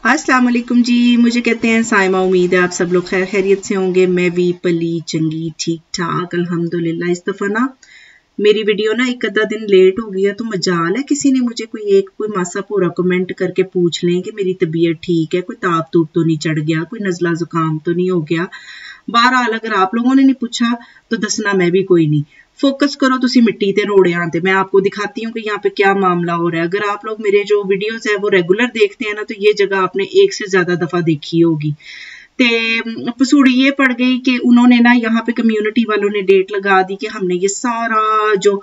अस्सलाम वालेकुम जी। मुझे कहते हैं साइमा। उम्मीद है आप सब लोग खैर खैरियत से होंगे। मैं भी पली चंगी ठीक ठाक अल्हम्दुलिल्लाह। इस दफ़ा ना मेरी वीडियो ना एक आधा दिन लेट हो गया तो मजाल है किसी ने मुझे कोई मासा पूरा कमेंट करके पूछ लें कि मेरी तबीयत ठीक है, कोई ताप तूप तो नहीं चढ़ गया, कोई नज़ला जुकाम तो नहीं हो गया। बहरहाल अगर आप लोगों ने नहीं पूछा तो दसना मैं भी कोई नहीं। फोकस करो तुसी मिट्टी ते रोड़ियां ते। मैं आपको दिखाती हूँ कि यहाँ पे क्या मामला हो रहा है। अगर आप लोग मेरे जो वीडियोस है वो रेगुलर देखते हैं ना तो ये जगह आपने एक से ज्यादा दफा देखी होगी। ते पसूड़ी ये पड़ गई कि उन्होंने ना यहाँ पे कम्युनिटी वालों ने डेट लगा दी कि हमने ये सारा जो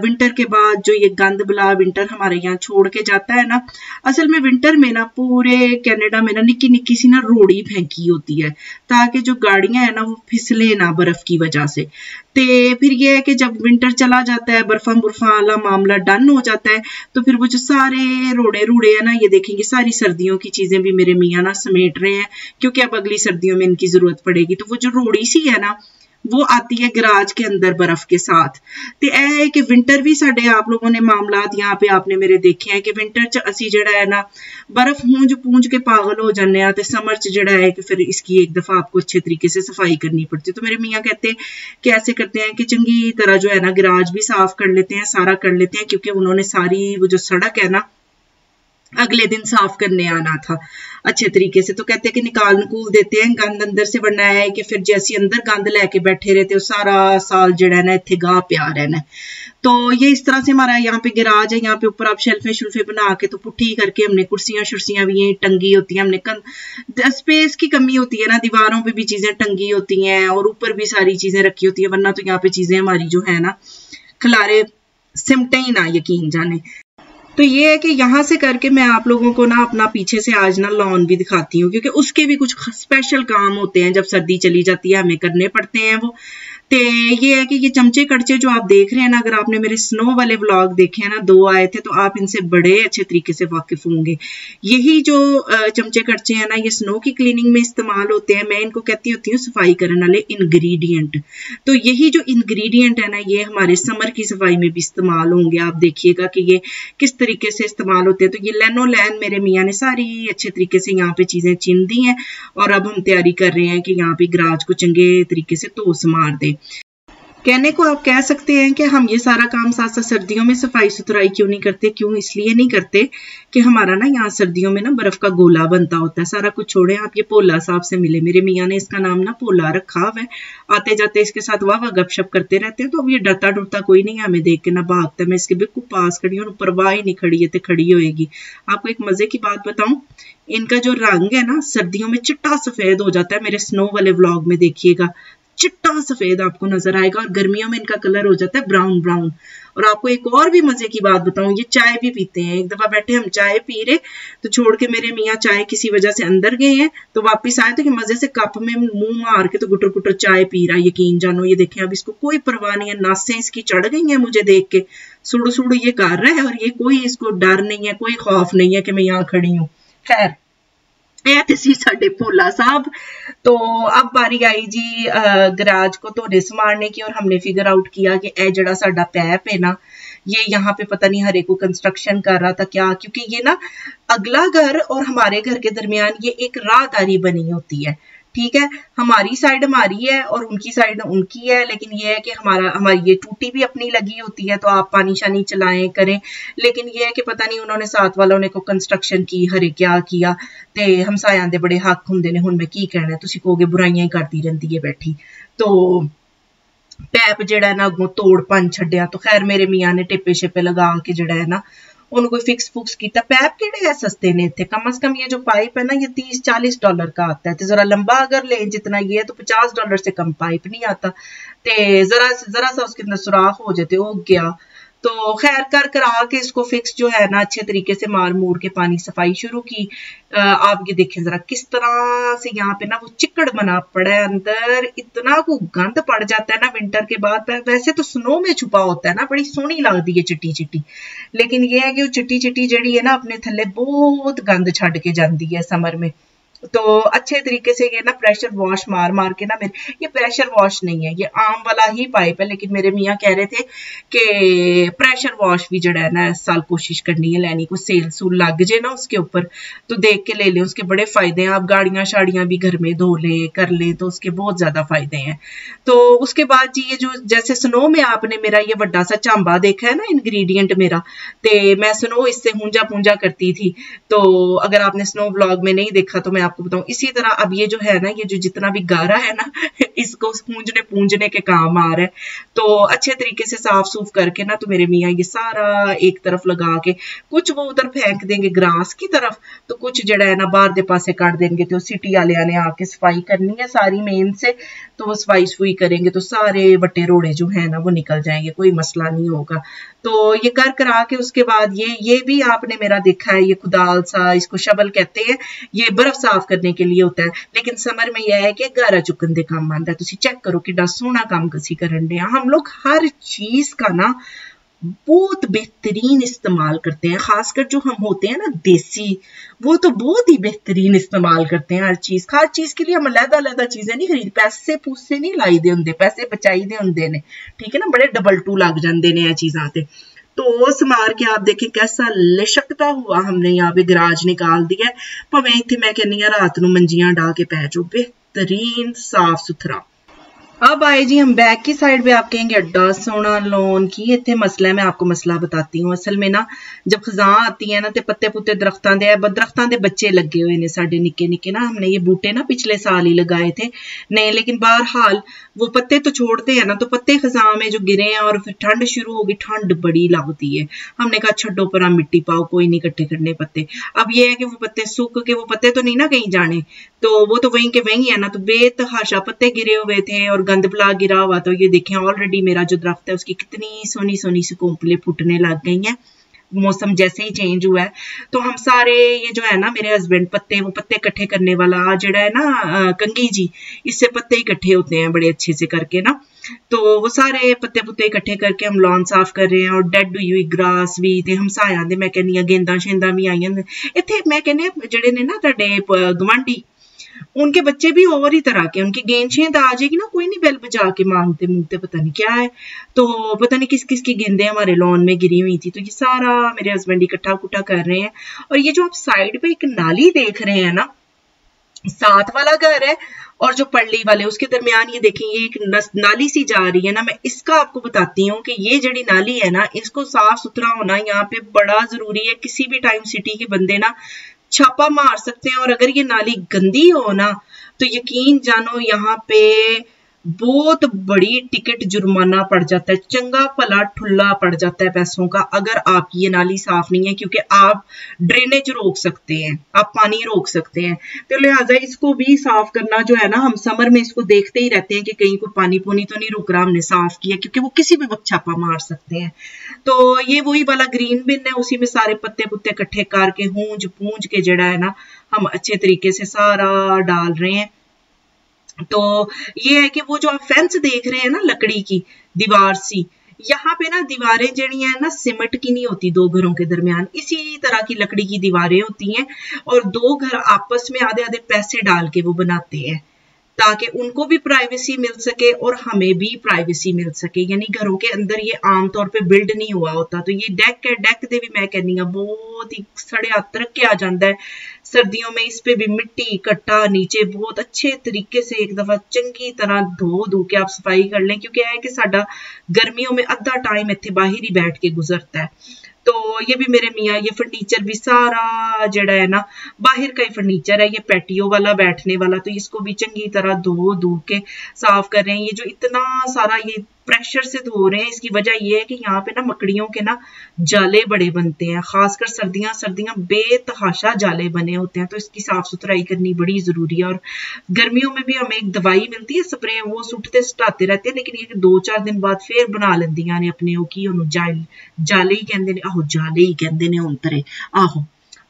विंटर के बाद जो ये गंद बला विंटर हमारे यहाँ छोड़ के जाता है ना, असल में विंटर में ना पूरे कनाडा में ना निक्की निक्की सी ना रोड़ी फेंकी होती है ताकि जो गाड़ियां है ना वो फिसले ना बर्फ की वजह से। ते फिर ये है कि जब विंटर चला जाता है, बर्फा बुर्फा वाला मामला डन हो जाता है, तो फिर वो जो सारे रोड़े रूड़े है ना, ये देखेंगे सारी सर्दियों की चीजें भी मेरे मियाँ ना समेट रहे हैं क्योंकि अब अगली सर्दियों में इनकी जरूरत पड़ेगी। तो वो जो रोड़ी सी है ना वो आती है गराज के अंदर बर्फ के साथ। ते ऐ है कि विंटर भी साडे आप लोगों ने मामलात यहाँ पे आपने मेरे देखे हैं कि विंटर च असी जड़ा है ना बर्फ पूंज पूंज के पागल हो जाने ते समर च जड़ा है कि फिर इसकी एक दफा आपको अच्छे तरीके से सफाई करनी पड़ती है। तो मेरे मियाँ कहते कि ऐसे करते हैं कि चंगी तरह जो है ना गराज भी साफ कर लेते हैं, सारा कर लेते हैं, क्योंकि उन्होंने सारी वो जो सड़क है ना अगले दिन साफ करने आना था अच्छे तरीके से। तो कहते कि निकाल नकूल देते हैं, गंद अंदर से बनना है कि फिर जैसे अंदर गंद लेके बैठे रहते हो सारा साल जड़ा ना इत्थे गाह पिया रहना। तो ये इस तरह से हमारा यहाँ पे गिराज है। यहाँ पे ऊपर आप शेल्फे शुल्फे बना के तो पुट्ठी करके हमने कुर्सियां शुर्सियां भी यहीं टंगी होती हैं। हमने स्पेस की कमी होती है ना, दीवारों पे भी चीजें टंगी होती हैं और ऊपर भी सारी चीजें रखी होती है, वरना तो यहाँ पे चीजें हमारी जो है ना खिलारे सिमटे ही ना, यकीन जाने। तो ये है कि यहाँ से करके मैं आप लोगों को ना अपना पीछे से आज ना लॉन भी दिखाती हूँ, क्योंकि उसके भी कुछ स्पेशल काम होते हैं। जब सर्दी चली जाती है हमें करने पड़ते हैं वो। ते ये है कि ये चमचे कड़चे जो आप देख रहे हैं ना, अगर आपने मेरे स्नो वाले व्लॉग देखे हैं ना, 2 आए थे, तो आप इनसे बड़े अच्छे तरीके से वाकिफ होंगे। यही जो चमचे कड़चे हैं ना ये स्नो की क्लीनिंग में इस्तेमाल होते हैं। मैं इनको कहती होती हूँ सफाई करने वाले इंग्रेडिएंट। तो यही जो इंग्रेडिएंट है ना ये हमारे समर की सफाई में भी इस्तेमाल होंगे। आप देखिएगा कि ये किस तरीके से इस्तेमाल होते हैं। तो ये लैनोलैन मेरे मियाँ ने सारी अच्छे तरीके से यहाँ पे चीजें चिन दी हैं और अब हम तैयारी कर रहे हैं कि यहाँ पे गराज को चंगे तरीके से तोस मार दें। कहने को आप कह सकते हैं कि हम ये सारा काम साथ साथ सर्दियों में सफाई सुथराई क्यों नहीं करते। क्यों इसलिए नहीं करते कि हमारा ना यहाँ सर्दियों में ना बर्फ का गोला बनता होता है। सारा कुछ छोड़े, आप ये पोला साहब से मिले। मेरे मियाँ ने इसका नाम ना पोला रखा हुआ है। आते जाते इसके साथ वाह वाह गपशप करते रहते हैं। तो अब ये डरता डरता कोई नहीं है, हमें देख के ना भागता। मैं इसके बिल्कुल पास खड़ी हूँ, परवाह ही नहीं खड़ी है तो खड़ी होएगी। आपको एक मजे की बात बताऊं, इनका जो रंग है ना सर्दियों में चिट्टा सफेद हो जाता है। मेरे स्नो वाले व्लॉग में देखिएगा चिट्टा सफेद आपको नजर आएगा, और गर्मियों में इनका कलर हो जाता है ब्राउन ब्राउन। और आपको एक और भी मजे की बात बताऊं, ये चाय भी पीते हैं। एक दफा बैठे हम चाय पी रहे तो छोड़ के मेरे मियाँ चाय किसी वजह से अंदर गए हैं, तो वापस आए तो कि मजे से कप में मुंह मार के तो गुटर गुटर चाय पी रहा है। यकीन जानो ये देखें अब इसको कोई परवाह नहीं है, नासें इसकी चढ़ गई हैं मुझे देख के, सुड़ सुड़ ये कर रहा है और ये कोई इसको डर नहीं है, कोई खौफ नहीं है कि मैं यहाँ खड़ी हूँ। खैर साडे भोला साहब। तो अब बारी आई जी गराज को धोने संवारने की, और हमने फिगर आउट किया कि ए जड़ा साडा पैप है ना ये यहाँ पे पता नहीं हरे को कंस्ट्रक्शन कर रहा था क्या, क्योंकि ये ना अगला घर और हमारे घर के दरमियान ये एक राहदारी बनी होती है। ठीक है, हमारी साइड हमारी है और उनकी साइड उनकी है, लेकिन ये है कि हमारी ये टूटी भी अपनी लगी होती है, तो आप पानी शानी चलाएं करें। लेकिन ये है कि पता नहीं उन्होंने साथ वालों ने को कंस्ट्रक्शन की हरे क्या किया, ते हमसायां दे बड़े हक हुंदे ने। हुण मैं की कहना, तुसीं कहोगे बुराइयां ही करती रहंदी है बैठी। तो पैप जड़ा ना अगों तोड़ भन छड्डिया। तो खैर मेरे मियाँ ने टेपे शेपे लगा के जड़ा है ना उन्होंने कोई फिक्स फुक्स किया। पैप केड़े है सस्ते ने इत्थे, कम से कम ये जो पाइप है ना ये $30-40 का आता है। तो जरा लंबा अगर ले जितना ये है तो $50 से कम पाइप नहीं आता। ते जरा सा उसके अंदर सुराख हो जाते हो गया। तो खैर कर करा के इसको फिक्स जो है ना अच्छे तरीके से मार मूर के पानी सफाई शुरू की। आप ये देखें जरा किस तरह से यहाँ पे ना वो चिकड़ बना पड़ा है, अंदर इतना को गंद पड़ जाता है ना विंटर के बाद। वैसे तो स्नो में छुपा होता है ना, बड़ी सोहनी लगती है चिट्टी चिट्टी, लेकिन ये है कि वो चिट्टी चिट्टी जड़ी है ना अपने थल्ले बहुत गंद छड़ के जाती है समर में। तो अच्छे तरीके से ये ना प्रेशर वॉश मार मार के ना मेरे, ये प्रेशर वॉश नहीं है, ये आम वाला ही पाइप है, लेकिन मेरे मियाँ कह रहे थे कि प्रेशर वॉश भी जड़ा है ना इस साल कोशिश करनी है लैनी को, सेल सूल लग जाए ना उसके ऊपर तो देख के ले लें, उसके बड़े फायदे हैं। आप गाड़ियां शाड़ियां भी घर में धो लें कर लें तो उसके बहुत ज्यादा फायदे हैं। तो उसके बाद जी ये जो जैसे स्नो में आपने मेरा ये बड़ा सा चांबा देखा है ना इंग्रेडिएंट मेरा, ते मैं स्नो इससे पूंजा पूंजा करती थी। तो अगर आपने स्नो ब्लॉग में नहीं देखा तो मैं आपको बताऊं, इसी तरह अब ये जो है ना, ये जो जितना भी गारा है ना इसको पूंजने पूंजने के काम आ रहा है। तो अच्छे तरीके से साफ सूफ करके ना, तो मेरे मियाँ ये सारा एक तरफ लगा के, कुछ वो उधर फेंक देंगे ग्रास की तरफ, तो कुछ जड़ा है ना बाहर दे पासे काट देंगे। तो सिटी वाले ने आके सफाई करनी है सारी मेन से, तो वो सफाई सफुई करेंगे तो सारे बट्टे रोड़े जो है ना वो निकल जाएंगे, कोई मसला नहीं होगा। तो ये कर करा के उसके बाद ये भी आपने मेरा देखा है, ये कुदाल सा, इसको शबल कहते हैं, ये बर्फ साफ करने के लिए होता है, लेकिन समर में यह है कि गारा चुकन दे काम आंदा है। तुसी चेक करो कि सोहना काम कसी करन दे। हम लोग हर चीज का ना बहुत बेहतरीन इस्तेमाल करते हैं, खासकर जो हम होते हैं ना देसी, वो तो बहुत ही बेहतरीन इस्तेमाल करते हैं हर चीज के लिए। हम अलग-अलग चीजें नहीं खरीद, पैसे पूसे नहीं लाई दे हुंदे, पैसे बचाई दे हुंदे ने, ठीक है ना, बड़े डबल टू लग जांदे ने चीजां ते। तो समार के आप देखें कैसा लिशकता हुआ हमने यहाँ पे गराज निकाल दिया है। भावें इत्थे मैं कहनी रात नूं मंजियां डा के पै जाओ, बेहतरीन साफ सुथरा। अब आए जी हम बैक की साइड पे, आप कहेंगे अड्डा सोना लॉन की, इतने मसला है। मैं आपको मसला बताती हूँ। असल में ना जब खजां आती है ना तो पत्ते पुत्ते दरख्तां दे बच्चे लगे हुए ने साडे निक्के निक्के ना, हमने ये बूटे ना पिछले साल ही लगाए थे नहीं, लेकिन बहरहाल वो पत्ते तो छोड़ते हैं ना, तो पत्ते खजां में जो गिरे हैं और फिर ठंड शुरू होगी, ठंड बड़ी लगती है। हमने कहा छड्डो पर हम मिट्टी पाओ, कोई नहीं इकट्ठे करने पत्ते। अब ये है कि वो पत्ते सूख के, वो पत्ते तो नहीं ना कहीं जाने, तो वो तो वहीं के वहीं है ना, तो बेतहाशा पत्ते गिरे हुए थे और गंद बला गिरा हुआ। तो ये देखें ऑलरेडी मेरा जो दरख्त है उसकी कितनी सोनी सोनी सी कोंपले फुटने लग गई हैं, मौसम जैसे ही चेंज हुआ है। तो हम सारे ये जो है ना मेरे हस्बैंड वो पत्ते इकट्ठे करने वाला जड़ा है ना कंगी जी, इससे पत्ते इकट्ठे होते हैं बड़े अच्छे से करके ना, तो वो सारे पत्ते पुत्ते इकट्ठे करके हम लॉन साफ कर रहे हैं। और डेड हुई हुई ग्रास भी ते हमसाया दे मैं कहनी गेंदा शेंदा भी आई इत्थे। मैं कहनी जड़े ने ना तुहाडे गवांढी, उनके बच्चे भी और ही तरह के, उनकी गेंद शेंद आ जाएगी ना, कोई नहीं बेल बजा के मांगते मूंगते पता नहीं क्या है। तो पता नहीं किस किस की गेंदें हमारे लॉन में गिरी हुई थी। तो ये सारा मेरे हस्बैंड इकट्ठा कुट्ठा कर रहे हैं। और ये जो आप साइड पे एक नाली देख रहे हैं ना, साथ वाला घर है और जो पड़ली वाले उसके दरमियान ये देखें ये एक नाली सी जा रही है ना। मैं इसका आपको बताती हूँ कि ये जड़ी नाली है ना, इसको साफ सुथरा होना यहाँ पे बड़ा जरूरी है। किसी भी टाइम सिटी के बंदे ना छापा मार सकते हैं, और अगर ये नाली गंदी हो ना तो यकीन जानो यहाँ पे बहुत बड़ी टिकट जुर्माना पड़ जाता है, चंगा भला ठुल्ला पड़ जाता है पैसों का, अगर आपकी ये नाली साफ नहीं है। क्योंकि आप ड्रेनेज रोक सकते हैं, आप पानी रोक सकते हैं, तो लिहाजा इसको भी साफ करना जो है ना, हम समर में इसको देखते ही रहते हैं कि कहीं कोई पानी पुनी तो नहीं रुक रहा, हमने साफ किया, क्योंकि वो किसी भी वक्त छापा मार सकते हैं। तो ये वही वाला ग्रीन बिन है, उसी में सारे पत्ते पुत्ते इकट्ठे करके हूंज पूंज के जड़ा है ना हम अच्छे तरीके से सारा डाल रहे हैं। तो ये है कि वो जो आप फेंस देख रहे हैं ना लकड़ी की दीवार सी, यहाँ पे ना दीवारें जड़ी हैं ना सिमट की नहीं होती, दो घरों के दरमियान इसी तरह की लकड़ी की दीवारें होती हैं, और दो घर आपस में आधे आधे पैसे डाल के वो बनाते हैं ताकि उनको भी प्राइवेसी मिल सके और हमें भी प्राइवेसी मिल सके। यानी घरों के अंदर ये आमतौर पे बिल्ड नहीं हुआ होता। तो ये डेक है, डेक दे भी मैं कहनी हूं बहुत ही सड़िया तरक्के आ जाता है सर्दियों में। इस पे भी मिट्टी इकट्ठा नीचे बहुत अच्छे तरीके से एक दफा चंगी तरह धो के आप सफाई कर लें, क्योंकि है कि साडा गर्मियों में अद्धा टाइम इत्थे बाहर ही बैठ के गुजरता है। तो ये भी मेरे मियाँ, ये फर्नीचर भी सारा जड़ा है ना बाहर का ही फर्नीचर है, ये पैटियो वाला बैठने वाला, तो इसको भी चंगी तरह धो के साफ कर रहे हैं। ये जो इतना सारा ये प्रेशर से धो रहे हैं, इसकी वजह ये है कि यहाँ पे ना मकड़ियों के ना जाले बड़े बनते हैं, खासकर सर्दियां बेतहाशा जाले बने होते हैं, तो इसकी साफ सुथराई करनी बड़ी जरूरी है। और गर्मियों में भी हमें एक दवाई मिलती है स्प्रे, वो सुटते सटाते रहते हैं, लेकिन ये 2-4 दिन बाद फिर बना लेंदियां ने अपने की जाले ही कहते हैं, आहो जाले ही कहते हैं हुण तरे आहो।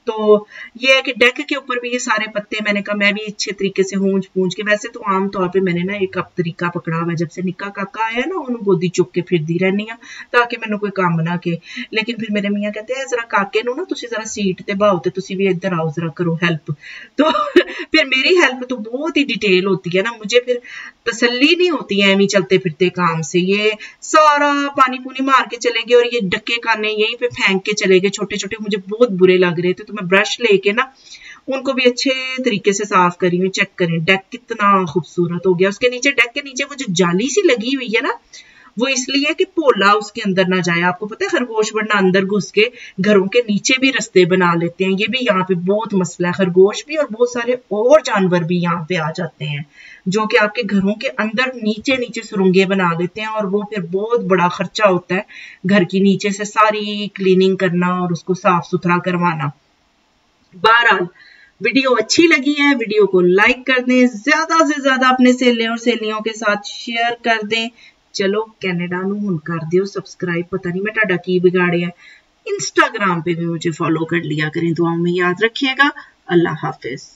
तो ये है कि डेक के ऊपर भी ये सारे पत्ते मैंने कहा मैं भी अच्छे तरीके से हूंज पूंज के, वैसे तो आम तौर पे मैंने ना एक अब तरीका पकड़ा हुआ है, जब से निक्का काका आया ना उन्होंने गोदी चुक के फिरदी रहनी है ताकि मैंने कोई काम ना के। लेकिन फिर मेरे मियाँ कहते हैं जरा काके नू ना तुसी जरा सीट ते बाओ ते तुसी भी इधर आओ जरा करो हेल्प। तो फिर मेरी हेल्प तो बहुत ही डिटेल होती है ना, मुझे फिर तसल्ली नहीं होती है एवं चलते फिरते काम से। ये सारा पानी पूनी मार के चले गए और ये डक्के काने यहीं पे फेंक के चले गए, छोटे छोटे मुझे बहुत बुरे लग रहे थे। तो मैं ब्रश लेके ना उनको भी अच्छे तरीके से साफ करी हुई। चेक करें डेक कितना खूबसूरत हो गया। उसके नीचे डेक के नीचे वो जो जाली सी लगी हुई है ना वो इसलिए कि पोला उसके अंदर ना जाए। आपको पता है खरगोश वरना अंदर घुस के घरों के नीचे भी रास्ते बना लेते हैं। ये भी यहाँ पे बहुत मसला है, खरगोश भी और बहुत सारे और जानवर भी यहाँ पे आ जाते हैं जो कि आपके घरों के अंदर नीचे नीचे सुरंगें बना देते हैं और वो फिर बहुत बड़ा खर्चा होता है घर की नीचे से सारी क्लीनिंग करना और उसको साफ सुथरा करवाना। बहरहाल वीडियो अच्छी लगी है, वीडियो को लाइक कर दें, ज्यादा से ज्यादा अपने सहेलियों और सहेलियों के साथ शेयर कर दें। चलो कैनेडा नू हुण कर दियो सब्सक्राइब, पता नहीं मैं तुहाडा की बिगाड़िया। इंस्टाग्राम पे भी मुझे फॉलो कर लिया करें। दुआओं में याद रखिएगा। अल्लाह हाफिज।